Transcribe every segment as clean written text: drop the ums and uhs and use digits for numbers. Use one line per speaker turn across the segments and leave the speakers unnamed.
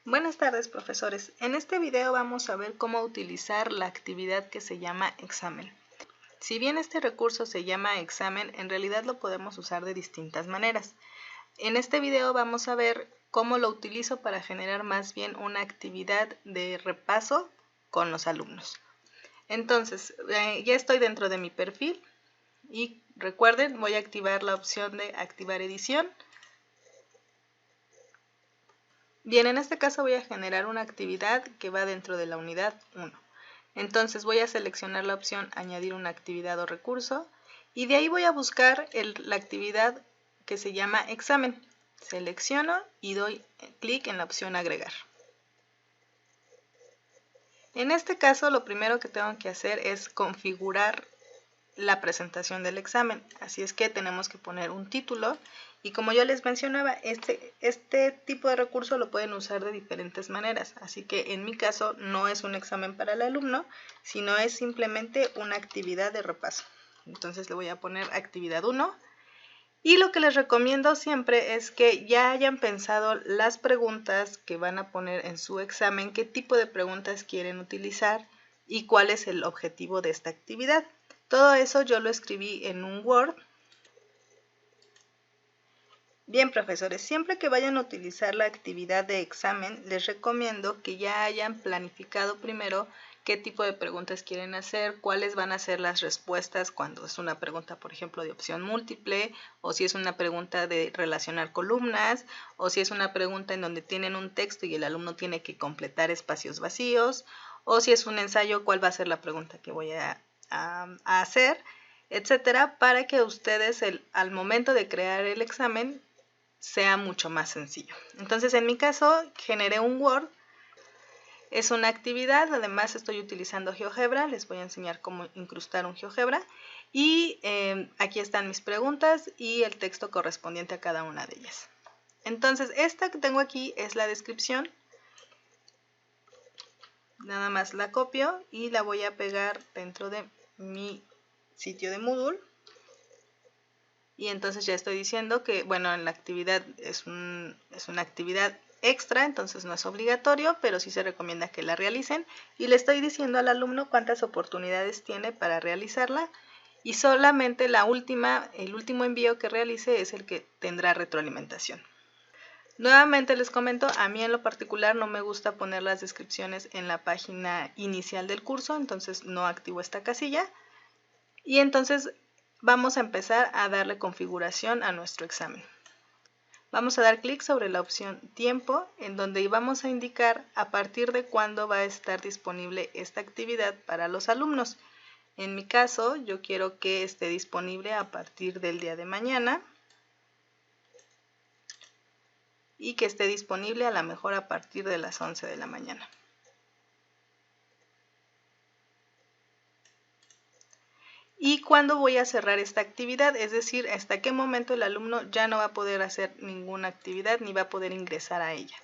Buenas tardes, profesores. En este video vamos a ver cómo utilizar la actividad que se llama examen. Si bien este recurso se llama examen, en realidad lo podemos usar de distintas maneras. En este video vamos a ver cómo lo utilizo para generar más bien una actividad de repaso con los alumnos. Entonces, ya estoy dentro de mi perfil y recuerden, voy a activar la opción de activar edición. Bien, en este caso voy a generar una actividad que va dentro de la unidad 1. Entonces voy a seleccionar la opción añadir una actividad o recurso y de ahí voy a buscar la actividad que se llama examen. Selecciono y doy clic en la opción agregar. En este caso lo primero que tengo que hacer es configurar la presentación del examen, así es que tenemos que poner un título y como yo les mencionaba, este tipo de recurso lo pueden usar de diferentes maneras, así que en mi caso no es un examen para el alumno, sino es simplemente una actividad de repaso. Entonces le voy a poner actividad 1 y lo que les recomiendo siempre es que ya hayan pensado las preguntas que van a poner en su examen, qué tipo de preguntas quieren utilizar y cuál es el objetivo de esta actividad. Todo eso yo lo escribí en un Word. Bien, profesores, siempre que vayan a utilizar la actividad de examen, les recomiendo que ya hayan planificado primero qué tipo de preguntas quieren hacer, cuáles van a ser las respuestas cuando es una pregunta, por ejemplo, de opción múltiple, o si es una pregunta de relacionar columnas, o si es una pregunta en donde tienen un texto y el alumno tiene que completar espacios vacíos, o si es un ensayo, cuál va a ser la pregunta que voy a hacer, etcétera, para que ustedes al momento de crear el examen sea mucho más sencillo. Entonces, en mi caso, generé un Word. Es una actividad, además estoy utilizando GeoGebra, les voy a enseñar cómo incrustar un GeoGebra. Y aquí están mis preguntas y el texto correspondiente a cada una de ellas. Entonces, esta que tengo aquí es la descripción. Nada más la copio y la voy a pegar dentro de mi sitio de Moodle. Y entonces ya estoy diciendo que, bueno, en la actividad es una actividad extra, entonces no es obligatorio, pero sí se recomienda que la realicen. Y le estoy diciendo al alumno cuántas oportunidades tiene para realizarla. Y solamente el último envío que realice es el que tendrá retroalimentación. Nuevamente les comento, a mí en lo particular no me gusta poner las descripciones en la página inicial del curso, entonces no activo esta casilla. Y entonces vamos a empezar a darle configuración a nuestro examen. Vamos a dar clic sobre la opción tiempo, en donde vamos a indicar a partir de cuándo va a estar disponible esta actividad para los alumnos. En mi caso, yo quiero que esté disponible a partir del día de mañana y que esté disponible a lo mejor a partir de las 11 de la mañana. ¿Y cuándo voy a cerrar esta actividad? Es decir, hasta qué momento el alumno ya no va a poder hacer ninguna actividad ni va a poder ingresar a ella.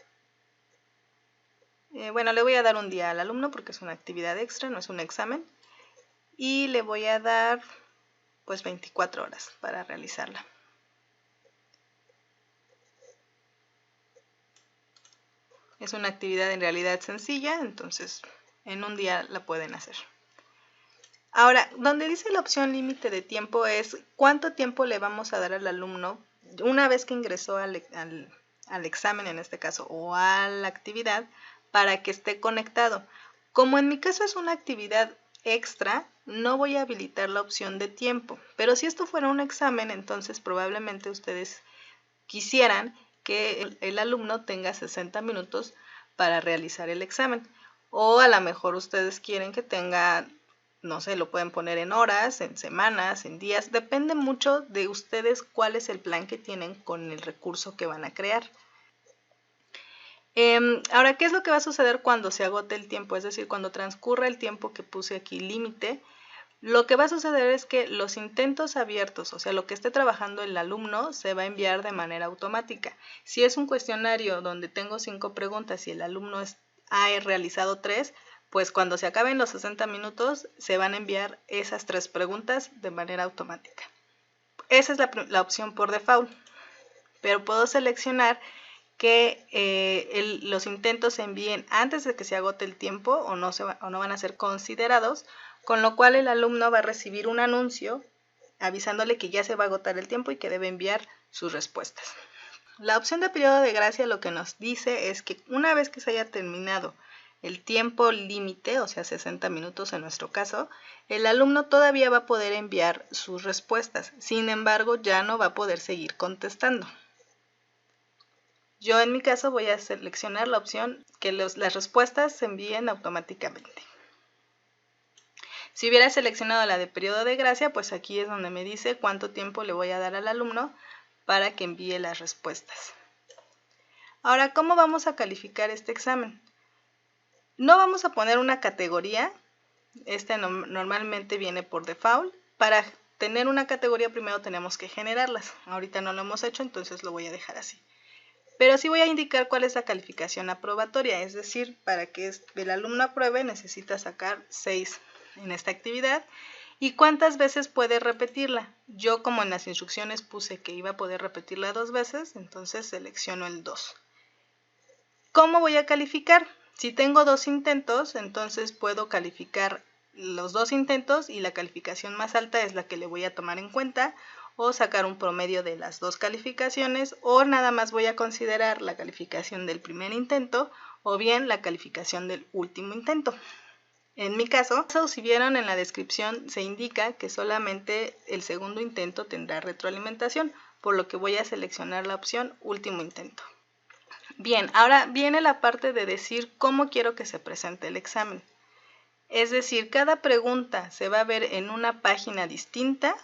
Bueno, le voy a dar un día al alumno porque es una actividad extra, no es un examen. Y le voy a dar pues 24 horas para realizarla. Es una actividad en realidad sencilla, entonces en un día la pueden hacer. Ahora, donde dice la opción límite de tiempo es cuánto tiempo le vamos a dar al alumno una vez que ingresó al examen en este caso o a la actividad para que esté conectado. Como en mi caso es una actividad extra, no voy a habilitar la opción de tiempo, pero si esto fuera un examen, entonces probablemente ustedes quisieran que el alumno tenga 60 minutos para realizar el examen, o a lo mejor ustedes quieren que tenga, no sé, lo pueden poner en horas, en semanas, en días, depende mucho de ustedes cuál es el plan que tienen con el recurso que van a crear. Ahora, ¿qué es lo que va a suceder cuando se agote el tiempo? Es decir, cuando transcurra el tiempo que puse aquí límite, lo que va a suceder es que los intentos abiertos, o sea, lo que esté trabajando el alumno, se va a enviar de manera automática. Si es un cuestionario donde tengo 5 preguntas y el alumno ha realizado 3, pues cuando se acaben los 60 minutos se van a enviar esas 3 preguntas de manera automática. Esa es la opción por default, pero puedo seleccionar que los intentos se envíen antes de que se agote el tiempo o no van a ser considerados, con lo cual el alumno va a recibir un anuncio avisándole que ya se va a agotar el tiempo y que debe enviar sus respuestas. La opción de periodo de gracia lo que nos dice es que una vez que se haya terminado el tiempo límite, o sea 60 minutos en nuestro caso, el alumno todavía va a poder enviar sus respuestas, sin embargo ya no va a poder seguir contestando. Yo en mi caso voy a seleccionar la opción que las respuestas se envíen automáticamente. Si hubiera seleccionado la de periodo de gracia, pues aquí es donde me dice cuánto tiempo le voy a dar al alumno para que envíe las respuestas. Ahora, ¿cómo vamos a calificar este examen? No vamos a poner una categoría, normalmente viene por default. Para tener una categoría primero tenemos que generarlas. Ahorita no lo hemos hecho, entonces lo voy a dejar así. Pero sí voy a indicar cuál es la calificación aprobatoria, es decir, para que el alumno apruebe necesita sacar 6 en esta actividad. ¿Y cuántas veces puede repetirla? Yo, como en las instrucciones puse que iba a poder repetirla 2 veces, entonces selecciono el 2. ¿Cómo voy a calificar? Si tengo 2 intentos, entonces puedo calificar los 2 intentos y la calificación más alta es la que le voy a tomar en cuenta, o sacar un promedio de las 2 calificaciones, o nada más voy a considerar la calificación del primer intento o bien la calificación del último intento. En mi caso, si vieron en la descripción, se indica que solamente el segundo intento tendrá retroalimentación, por lo que voy a seleccionar la opción último intento. Bien, ahora viene la parte de decir cómo quiero que se presente el examen. Es decir, cada pregunta se va a ver en una página distinta,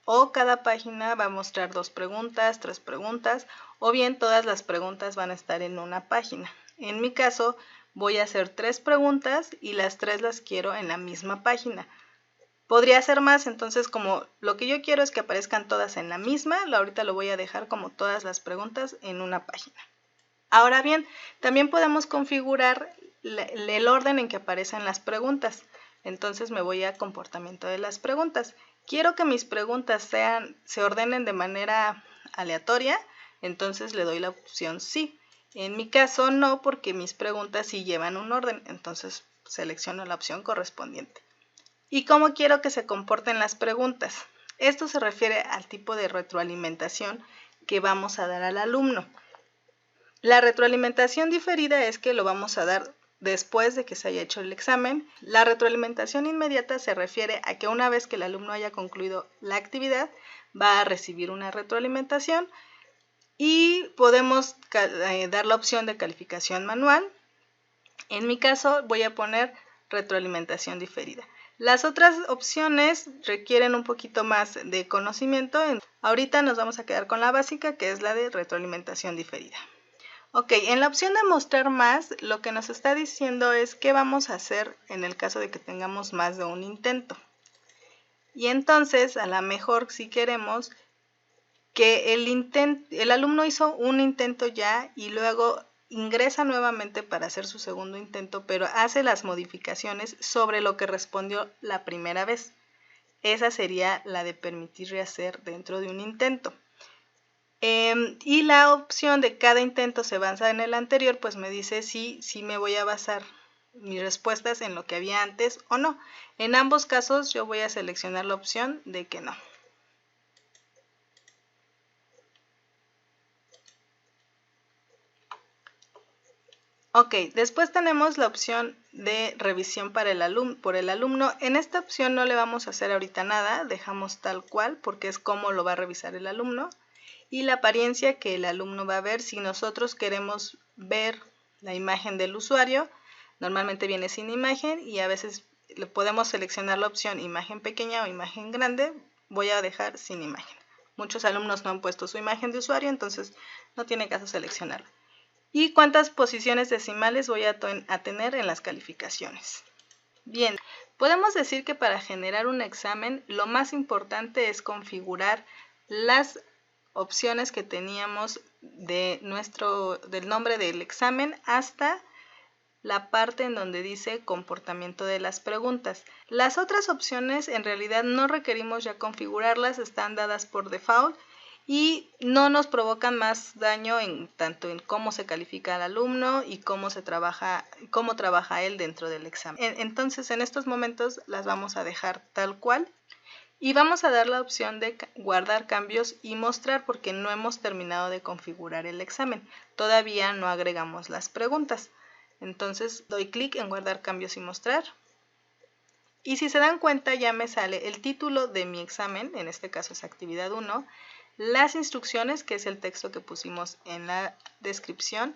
o cada página va a mostrar 2 preguntas, 3 preguntas, o bien todas las preguntas van a estar en una página. En mi caso, voy a hacer 3 preguntas y las 3 las quiero en la misma página. Podría ser más, entonces como lo que yo quiero es que aparezcan todas en la misma, ahorita lo voy a dejar como todas las preguntas en una página. Ahora bien, también podemos configurar el orden en que aparecen las preguntas. Entonces me voy a comportamiento de las preguntas. Quiero que mis preguntas se ordenen de manera aleatoria, entonces le doy la opción sí. En mi caso no, porque mis preguntas sí llevan un orden, entonces selecciono la opción correspondiente. ¿Y cómo quiero que se comporten las preguntas? Esto se refiere al tipo de retroalimentación que vamos a dar al alumno. La retroalimentación diferida es que lo vamos a dar después de que se haya hecho el examen. La retroalimentación inmediata se refiere a que una vez que el alumno haya concluido la actividad, va a recibir una retroalimentación y podemos dar la opción de calificación manual. En mi caso voy a poner retroalimentación diferida. Las otras opciones requieren un poquito más de conocimiento. Ahorita nos vamos a quedar con la básica, que es la de retroalimentación diferida. Ok, en la opción de mostrar más, lo que nos está diciendo es qué vamos a hacer en el caso de que tengamos más de un intento. Y entonces, a lo mejor si queremos que el alumno hizo un intento ya y luego ingresa nuevamente para hacer su segundo intento, pero hace las modificaciones sobre lo que respondió la primera vez. Esa sería la de permitir rehacer dentro de un intento. Y la opción de cada intento se basa en el anterior, pues me dice si me voy a basar mis respuestas en lo que había antes o no. En ambos casos yo voy a seleccionar la opción de que no. Ok, después tenemos la opción de revisión por el alumno. En esta opción no le vamos a hacer ahorita nada, dejamos tal cual porque es como lo va a revisar el alumno. Y la apariencia que el alumno va a ver. Si nosotros queremos ver la imagen del usuario, normalmente viene sin imagen y a veces le podemos seleccionar la opción imagen pequeña o imagen grande. Voy a dejar sin imagen. Muchos alumnos no han puesto su imagen de usuario, entonces no tiene caso seleccionarla. ¿Y cuántas posiciones decimales voy a tener en las calificaciones? Bien, podemos decir que para generar un examen lo más importante es configurar las opciones que teníamos del nombre del examen hasta la parte en donde dice comportamiento de las preguntas. Las otras opciones en realidad no requerimos ya configurarlas, están dadas por default y no nos provocan más daño tanto en cómo se califica al alumno y cómo trabaja él dentro del examen. Entonces en estos momentos las vamos a dejar tal cual y vamos a dar la opción de guardar cambios y mostrar porque no hemos terminado de configurar el examen. Todavía no agregamos las preguntas. Entonces doy clic en guardar cambios y mostrar. Y si se dan cuenta ya me sale el título de mi examen, en este caso es actividad 1, las instrucciones, que es el texto que pusimos en la descripción,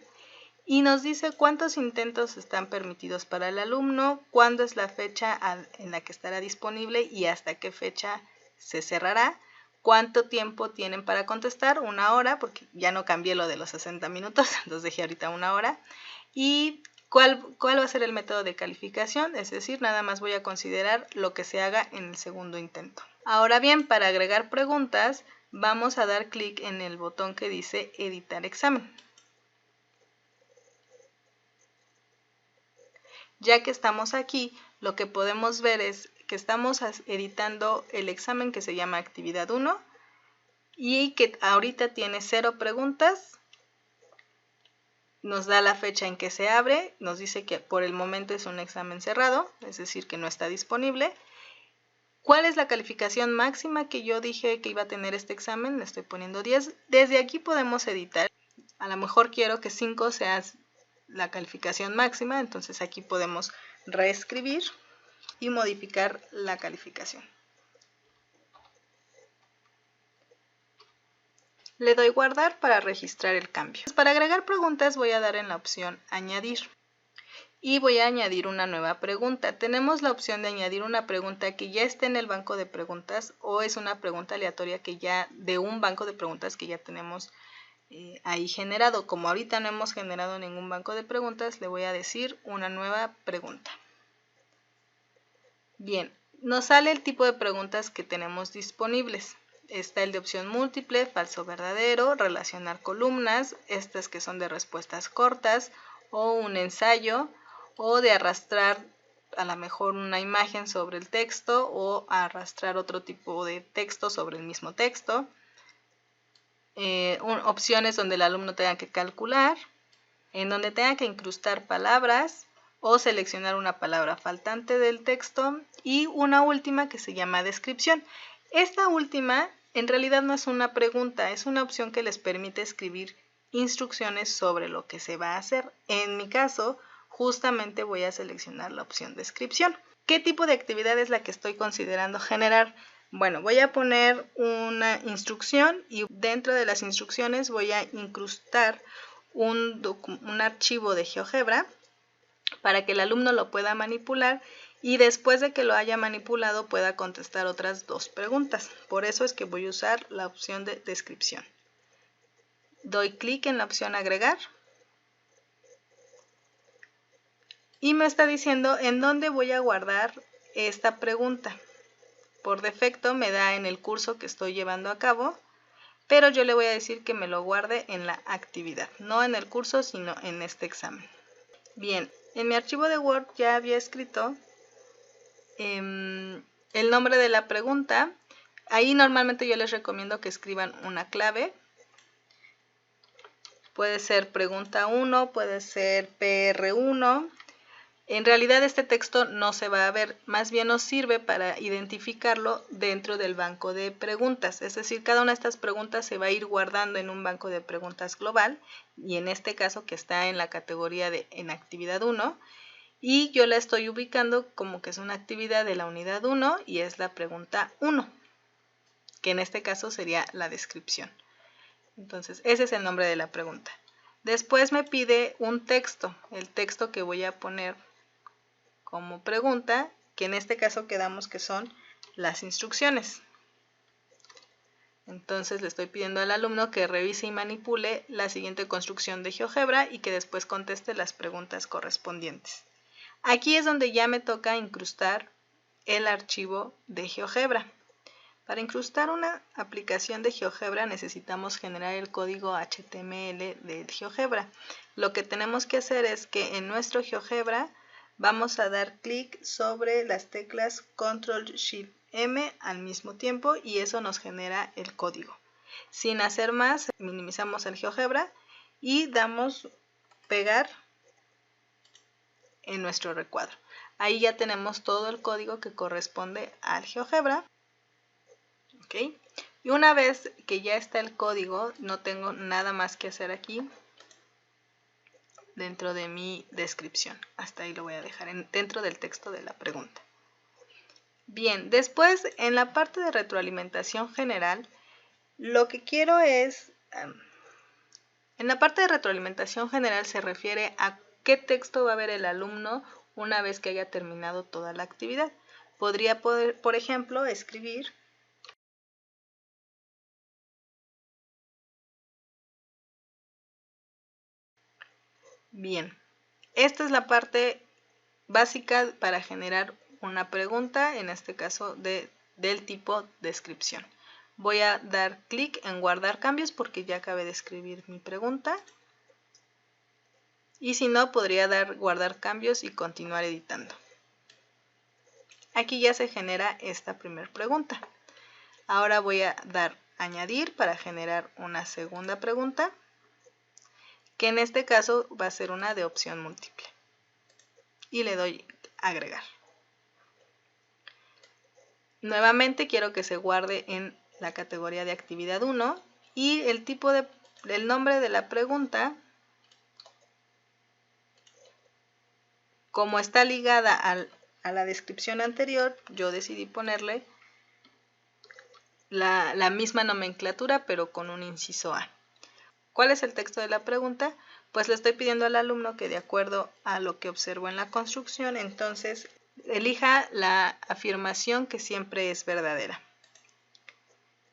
y nos dice cuántos intentos están permitidos para el alumno, cuándo es la fecha en la que estará disponible y hasta qué fecha se cerrará, cuánto tiempo tienen para contestar, 1 hora, porque ya no cambié lo de los 60 minutos, entonces dejé ahorita 1 hora, y cuál va a ser el método de calificación, es decir, nada más voy a considerar lo que se haga en el segundo intento. Ahora bien, para agregar preguntas, vamos a dar clic en el botón que dice editar examen. Ya que estamos aquí, lo que podemos ver es que estamos editando el examen que se llama actividad 1 y que ahorita tiene 0 preguntas. Nos da la fecha en que se abre, nos dice que por el momento es un examen cerrado, es decir, que no está disponible. ¿Cuál es la calificación máxima que yo dije que iba a tener este examen? Le estoy poniendo 10. Desde aquí podemos editar. A lo mejor quiero que 5 sea la calificación máxima, entonces aquí podemos reescribir y modificar la calificación. Le doy guardar para registrar el cambio. Para agregar preguntas voy a dar en la opción añadir y voy a añadir una nueva pregunta. Tenemos la opción de añadir una pregunta que ya esté en el banco de preguntas o es una pregunta aleatoria que ya de un banco de preguntas que ya tenemos ahí generado. Como ahorita no hemos generado ningún banco de preguntas, le voy a decir una nueva pregunta. Bien, nos sale el tipo de preguntas que tenemos disponibles. Está el de opción múltiple, falso verdadero, relacionar columnas, estas que son de respuestas cortas, o un ensayo, o de arrastrar a lo mejor una imagen sobre el texto, o arrastrar otro tipo de texto sobre el mismo texto. Opciones donde el alumno tenga que calcular, en donde tenga que incrustar palabras o seleccionar una palabra faltante del texto y una última que se llama descripción. Esta última en realidad no es una pregunta, es una opción que les permite escribir instrucciones sobre lo que se va a hacer. En mi caso, justamente voy a seleccionar la opción descripción. ¿Qué tipo de actividad es la que estoy considerando generar? Bueno, voy a poner una instrucción y dentro de las instrucciones voy a incrustar un archivo de GeoGebra para que el alumno lo pueda manipular y después de que lo haya manipulado pueda contestar otras 2 preguntas. Por eso es que voy a usar la opción de descripción. Doy clic en la opción agregar y me está diciendo en dónde voy a guardar esta pregunta. Por defecto me da en el curso que estoy llevando a cabo, pero yo le voy a decir que me lo guarde en la actividad, no en el curso, sino en este examen. Bien, en mi archivo de Word ya había escrito el nombre de la pregunta. Ahí normalmente yo les recomiendo que escriban una clave. Puede ser pregunta 1, puede ser PR1. En realidad este texto no se va a ver, más bien nos sirve para identificarlo dentro del banco de preguntas. Es decir, cada una de estas preguntas se va a ir guardando en un banco de preguntas global y en este caso que está en la categoría de en actividad 1 y yo la estoy ubicando como que es una actividad de la unidad 1 y es la pregunta 1, que en este caso sería la descripción. Entonces ese es el nombre de la pregunta. Después me pide un texto, el texto que voy a poner como pregunta, que en este caso quedamos que son las instrucciones. Entonces le estoy pidiendo al alumno que revise y manipule la siguiente construcción de GeoGebra y que después conteste las preguntas correspondientes. Aquí es donde ya me toca incrustar el archivo de GeoGebra. Para incrustar una aplicación de GeoGebra necesitamos generar el código HTML de GeoGebra. Lo que tenemos que hacer es que en nuestro GeoGebra vamos a dar clic sobre las teclas Control Shift M al mismo tiempo y eso nos genera el código. Sin hacer más, minimizamos el GeoGebra y damos pegar en nuestro recuadro. Ahí ya tenemos todo el código que corresponde al GeoGebra. ¿Ok? Y una vez que ya está el código, no tengo nada más que hacer aquí dentro de mi descripción. Hasta ahí lo voy a dejar dentro del texto de la pregunta. Bien, después en la parte de retroalimentación general, lo que quiero es, en la parte de retroalimentación general se refiere a qué texto va a ver el alumno una vez que haya terminado toda la actividad. Podría, por ejemplo, escribir bien. Esta es la parte básica para generar una pregunta, en este caso del tipo descripción. Voy a dar clic en guardar cambios porque ya acabé de escribir mi pregunta. Y si no, podría dar guardar cambios y continuar editando. Aquí ya se genera esta primera pregunta. Ahora voy a dar añadir para generar una segunda pregunta, que en este caso va a ser una de opción múltiple. Y le doy agregar. Nuevamente quiero que se guarde en la categoría de actividad 1 y el nombre de la pregunta, como está ligada a la descripción anterior, yo decidí ponerle la misma nomenclatura pero con un inciso A. ¿Cuál es el texto de la pregunta? Pues le estoy pidiendo al alumno que de acuerdo a lo que observo en la construcción, entonces elija la afirmación que siempre es verdadera.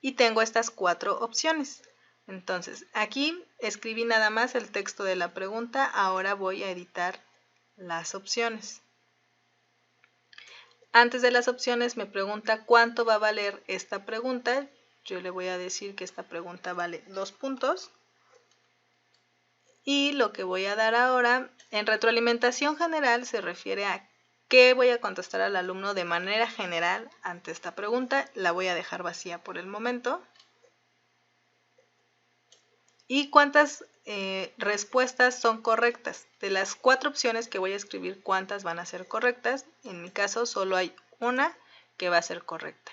Y tengo estas 4 opciones. Entonces, aquí escribí nada más el texto de la pregunta, ahora voy a editar las opciones. Antes de las opciones me pregunta cuánto va a valer esta pregunta. Yo le voy a decir que esta pregunta vale 2 puntos. Y lo que voy a dar ahora, en retroalimentación general, se refiere a qué voy a contestar al alumno de manera general ante esta pregunta. La voy a dejar vacía por el momento. ¿Y cuántas respuestas son correctas? De las 4 opciones que voy a escribir, ¿cuántas van a ser correctas? En mi caso solo hay una que va a ser correcta.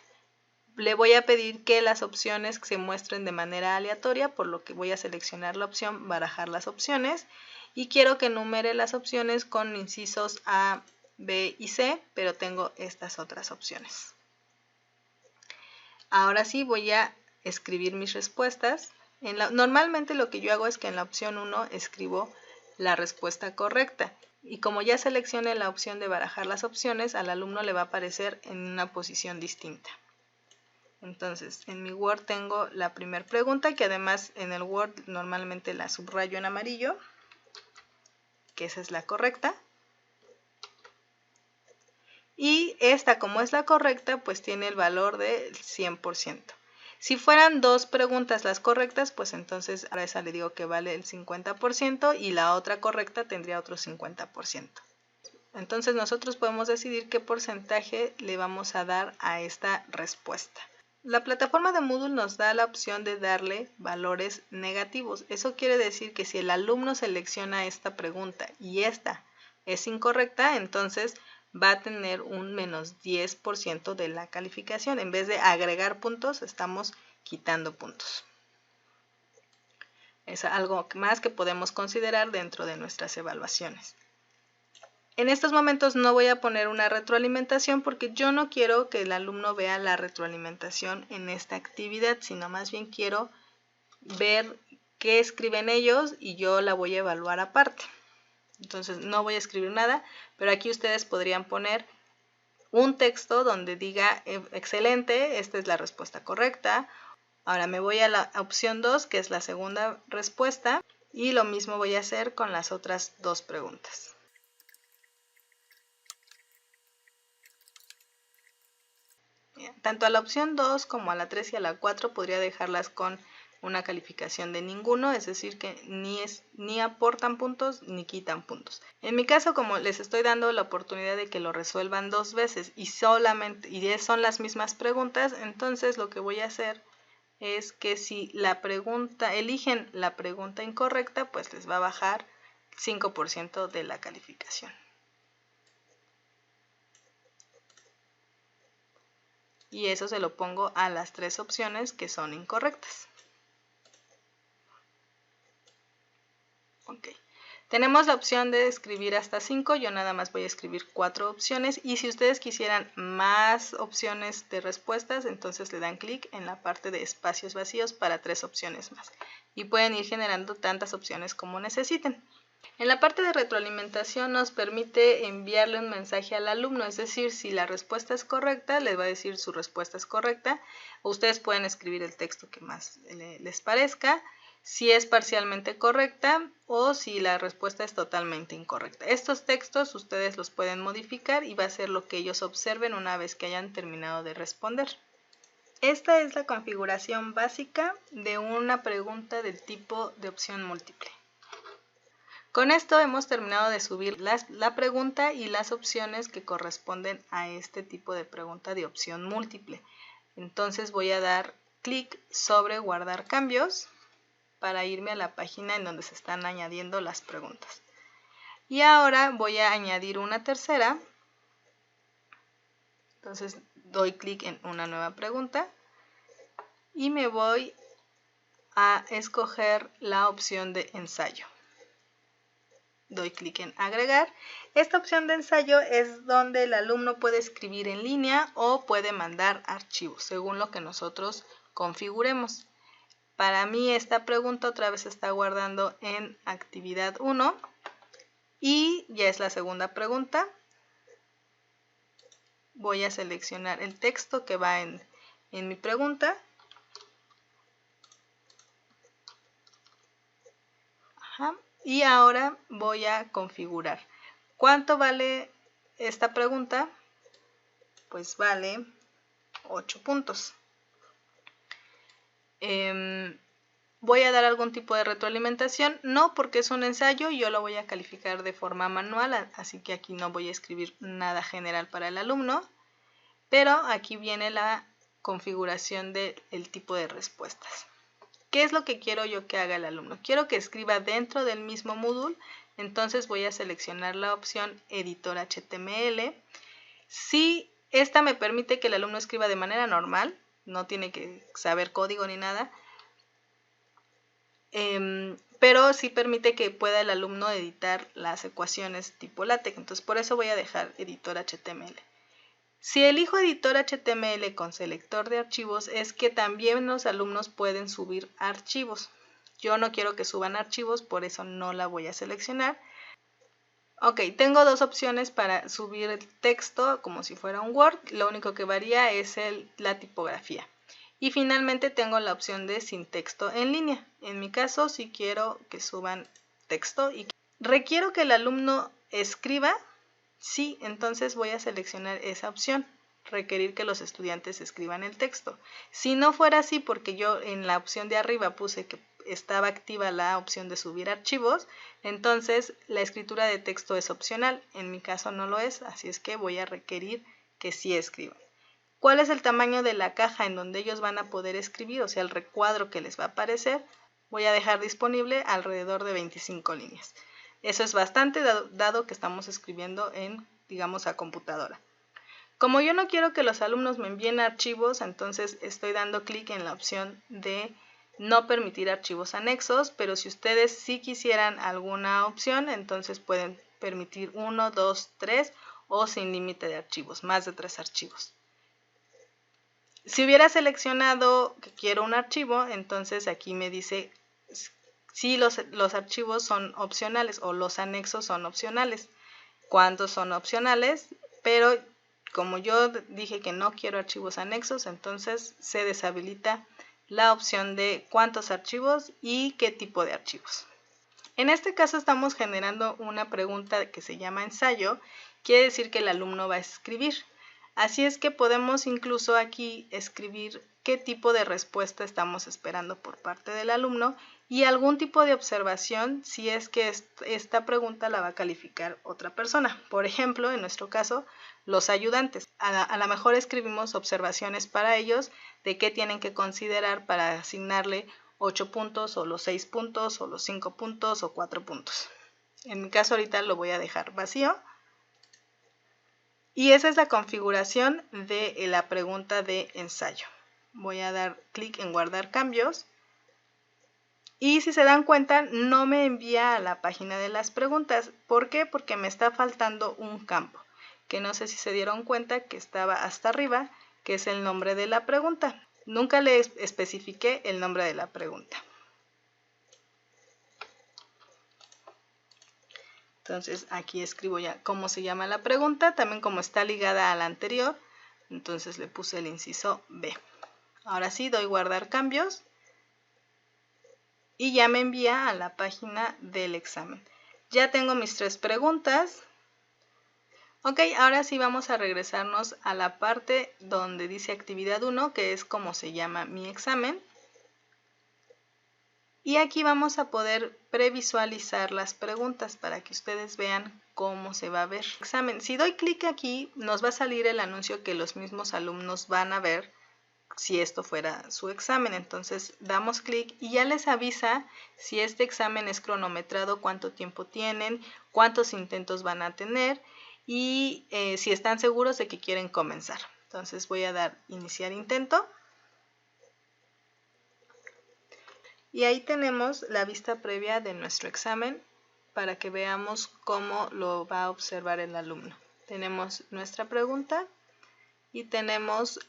Le voy a pedir que las opciones se muestren de manera aleatoria, por lo que voy a seleccionar la opción barajar las opciones y quiero que numere las opciones con incisos A, B y C, pero tengo estas otras opciones. Ahora sí voy a escribir mis respuestas. Normalmente lo que yo hago es que en la opción 1 escribo la respuesta correcta y como ya seleccioné la opción de barajar las opciones, al alumno le va a aparecer en una posición distinta. Entonces, en mi Word tengo la primera pregunta, que además en el Word normalmente la subrayo en amarillo, que esa es la correcta. Y esta, como es la correcta, pues tiene el valor del 100%. Si fueran 2 preguntas las correctas, pues entonces a esa le digo que vale el 50% y la otra correcta tendría otro 50%. Entonces nosotros podemos decidir qué porcentaje le vamos a dar a esta respuesta. La plataforma de Moodle nos da la opción de darle valores negativos. Eso quiere decir que si el alumno selecciona esta pregunta y esta es incorrecta, entonces va a tener un menos 10% de la calificación. En vez de agregar puntos, estamos quitando puntos. Es algo más que podemos considerar dentro de nuestras evaluaciones. En estos momentos no voy a poner una retroalimentación porque yo no quiero que el alumno vea la retroalimentación en esta actividad, sino más bien quiero ver qué escriben ellos y yo la voy a evaluar aparte. Entonces no voy a escribir nada, pero aquí ustedes podrían poner un texto donde diga excelente, esta es la respuesta correcta. Ahora me voy a la opción 2, que es la segunda respuesta, y lo mismo voy a hacer con las otras 2 preguntas. Tanto a la opción 2 como a la 3 y a la 4 podría dejarlas con una calificación de ninguno, es decir que ni aportan puntos ni quitan puntos. En mi caso, como les estoy dando la oportunidad de que lo resuelvan 2 veces y son las mismas preguntas, entonces lo que voy a hacer es que si la pregunta, eligen la pregunta incorrecta, pues les va a bajar 5% de la calificación. Y eso se lo pongo a las 3 opciones que son incorrectas. Ok. Tenemos la opción de escribir hasta 5, yo nada más voy a escribir 4 opciones y si ustedes quisieran más opciones de respuestas, entonces le dan clic en la parte de espacios vacíos para 3 opciones más y pueden ir generando tantas opciones como necesiten. En la parte de retroalimentación nos permite enviarle un mensaje al alumno, es decir, si la respuesta es correcta, les va a decir su respuesta es correcta, ustedes pueden escribir el texto que más les parezca, si es parcialmente correcta o si la respuesta es totalmente incorrecta. Estos textos ustedes los pueden modificar y va a ser lo que ellos observen una vez que hayan terminado de responder. Esta es la configuración básica de una pregunta del tipo de opción múltiple. Con esto hemos terminado de subir la pregunta y las opciones que corresponden a este tipo de pregunta de opción múltiple. Entonces voy a dar clic sobre guardar cambios para irme a la página en donde se están añadiendo las preguntas. Y ahora voy a añadir una tercera. Entonces doy clic en una nueva pregunta y me voy a escoger la opción de ensayo. Doy clic en agregar. Esta opción de ensayo es donde el alumno puede escribir en línea o puede mandar archivos, según lo que nosotros configuremos. Para mí esta pregunta otra vez está guardando en actividad 1 y ya es la segunda pregunta. Voy a seleccionar el texto que va en mi pregunta. Y ahora voy a configurar. ¿Cuánto vale esta pregunta? Pues vale 8 puntos. ¿Voy a dar algún tipo de retroalimentación? No, porque es un ensayo y yo lo voy a calificar de forma manual, así que aquí no voy a escribir nada general para el alumno, pero aquí viene la configuración del tipo de respuestas. ¿Qué es lo que quiero yo que haga el alumno? Quiero que escriba dentro del mismo Moodle, entonces voy a seleccionar la opción Editor HTML. Si esta me permite que el alumno escriba de manera normal, no tiene que saber código ni nada, pero sí permite que pueda el alumno editar las ecuaciones tipo LaTeX, entonces por eso voy a dejar Editor HTML. Si elijo Editor HTML con selector de archivos es que también los alumnos pueden subir archivos. Yo no quiero que suban archivos, por eso no la voy a seleccionar. Ok, tengo dos opciones para subir el texto como si fuera un Word, lo único que varía es la tipografía. Y finalmente tengo la opción de sin texto en línea. En mi caso, si quiero que suban texto y requiero que el alumno escriba, sí, entonces voy a seleccionar esa opción, requerir que los estudiantes escriban el texto. Si no fuera así, porque yo en la opción de arriba puse que estaba activa la opción de subir archivos, entonces la escritura de texto es opcional. En mi caso no lo es, así es que voy a requerir que sí escriban. ¿Cuál es el tamaño de la caja en donde ellos van a poder escribir? O sea, el recuadro que les va a aparecer. Voy a dejar disponible alrededor de 25 líneas. Eso es bastante dado que estamos escribiendo en, digamos, a computadora. Como yo no quiero que los alumnos me envíen archivos, entonces estoy dando clic en la opción de no permitir archivos anexos, pero si ustedes sí quisieran alguna opción, entonces pueden permitir 1, 2, 3 o sin límite de archivos, más de 3 archivos. Si hubiera seleccionado que quiero un archivo, entonces aquí me dice si los archivos son opcionales o los anexos son opcionales. ¿Cuántos son opcionales? Pero como yo dije que no quiero archivos anexos, entonces se deshabilita la opción de cuántos archivos y qué tipo de archivos. En este caso estamos generando una pregunta que se llama ensayo, quiere decir que el alumno va a escribir. Así es que podemos incluso aquí escribir qué tipo de respuesta estamos esperando por parte del alumno y algún tipo de observación si es que esta pregunta la va a calificar otra persona. Por ejemplo, en nuestro caso, los ayudantes. A lo mejor escribimos observaciones para ellos de qué tienen que considerar para asignarle 8 puntos o los 6 puntos o los 5 puntos o 4 puntos. En mi caso ahorita lo voy a dejar vacío. Y esa es la configuración de la pregunta de ensayo. Voy a dar clic en guardar cambios. Y si se dan cuenta, no me envía a la página de las preguntas. ¿Por qué? Porque me está faltando un campo, que no sé si se dieron cuenta que estaba hasta arriba, que es el nombre de la pregunta. Nunca le especifiqué el nombre de la pregunta. Entonces aquí escribo ya cómo se llama la pregunta, también como está ligada a la anterior, entonces le puse el inciso B. Ahora sí doy guardar cambios y ya me envía a la página del examen. Ya tengo mis 3 preguntas. Ok, ahora sí vamos a regresarnos a la parte donde dice actividad 1, que es como se llama mi examen. Y aquí vamos a poder previsualizar las preguntas para que ustedes vean cómo se va a ver el examen. Si doy clic aquí, nos va a salir el anuncio que los mismos alumnos van a ver si esto fuera su examen. Entonces damos clic y ya les avisa si este examen es cronometrado, cuánto tiempo tienen, cuántos intentos van a tener y si están seguros de que quieren comenzar. Entonces voy a dar iniciar intento. Y ahí tenemos la vista previa de nuestro examen para que veamos cómo lo va a observar el alumno. Tenemos nuestra pregunta y tenemos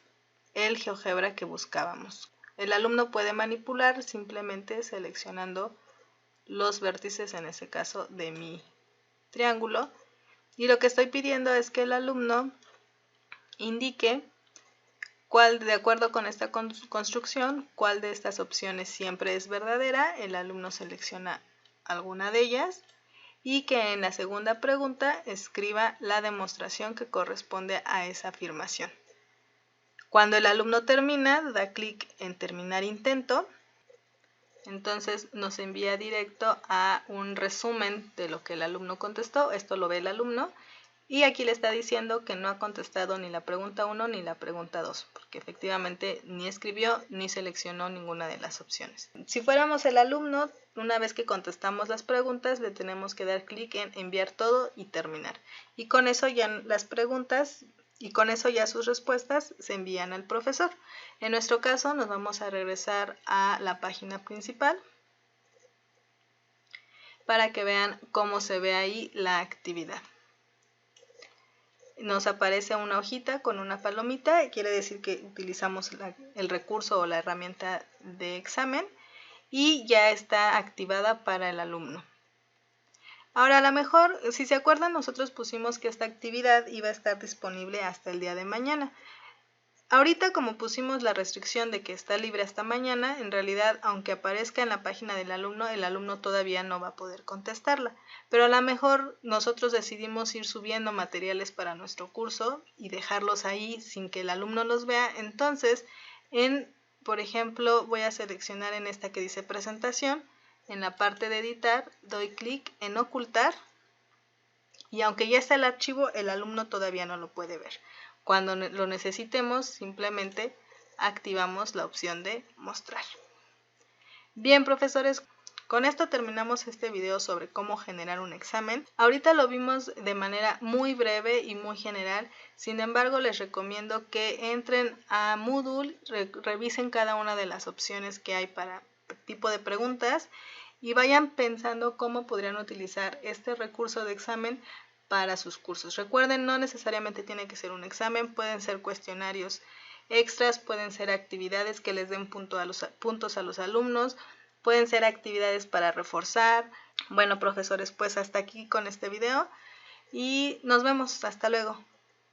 el GeoGebra que buscábamos. El alumno puede manipular simplemente seleccionando los vértices, en ese caso de mi triángulo. Y lo que estoy pidiendo es que el alumno indique cuál, de acuerdo con esta construcción, cuál de estas opciones siempre es verdadera. El alumno selecciona alguna de ellas y que en la segunda pregunta escriba la demostración que corresponde a esa afirmación. Cuando el alumno termina, da clic en terminar intento. Entonces nos envía directo a un resumen de lo que el alumno contestó. Esto lo ve el alumno. Y aquí le está diciendo que no ha contestado ni la pregunta 1 ni la pregunta 2, porque efectivamente ni escribió ni seleccionó ninguna de las opciones. Si fuéramos el alumno, una vez que contestamos las preguntas, le tenemos que dar clic en enviar todo y terminar. Y con eso ya las preguntas y con eso ya sus respuestas se envían al profesor. En nuestro caso nos vamos a regresar a la página principal para que vean cómo se ve ahí la actividad. Nos aparece una hojita con una palomita, quiere decir que utilizamos el recurso o la herramienta de examen y ya está activada para el alumno. Ahora, a lo mejor, si se acuerdan, nosotros pusimos que esta actividad iba a estar disponible hasta el día de mañana. Ahorita, como pusimos la restricción de que está libre hasta mañana, en realidad, aunque aparezca en la página del alumno, el alumno todavía no va a poder contestarla. Pero a lo mejor nosotros decidimos ir subiendo materiales para nuestro curso y dejarlos ahí sin que el alumno los vea. Entonces, por ejemplo, voy a seleccionar en esta que dice presentación. En la parte de editar, doy clic en ocultar. Y aunque ya está el archivo, el alumno todavía no lo puede ver. Cuando lo necesitemos, simplemente activamos la opción de mostrar. Bien, profesores, con esto terminamos este video sobre cómo generar un examen. Ahorita lo vimos de manera muy breve y muy general. Sin embargo, les recomiendo que entren a Moodle, revisen cada una de las opciones que hay para tipo de preguntas y vayan pensando cómo podrían utilizar este recurso de examen para sus cursos. Recuerden, no necesariamente tiene que ser un examen, pueden ser cuestionarios extras, pueden ser actividades que les den puntos a los alumnos, pueden ser actividades para reforzar. Bueno, profesores, pues hasta aquí con este video y nos vemos. Hasta luego.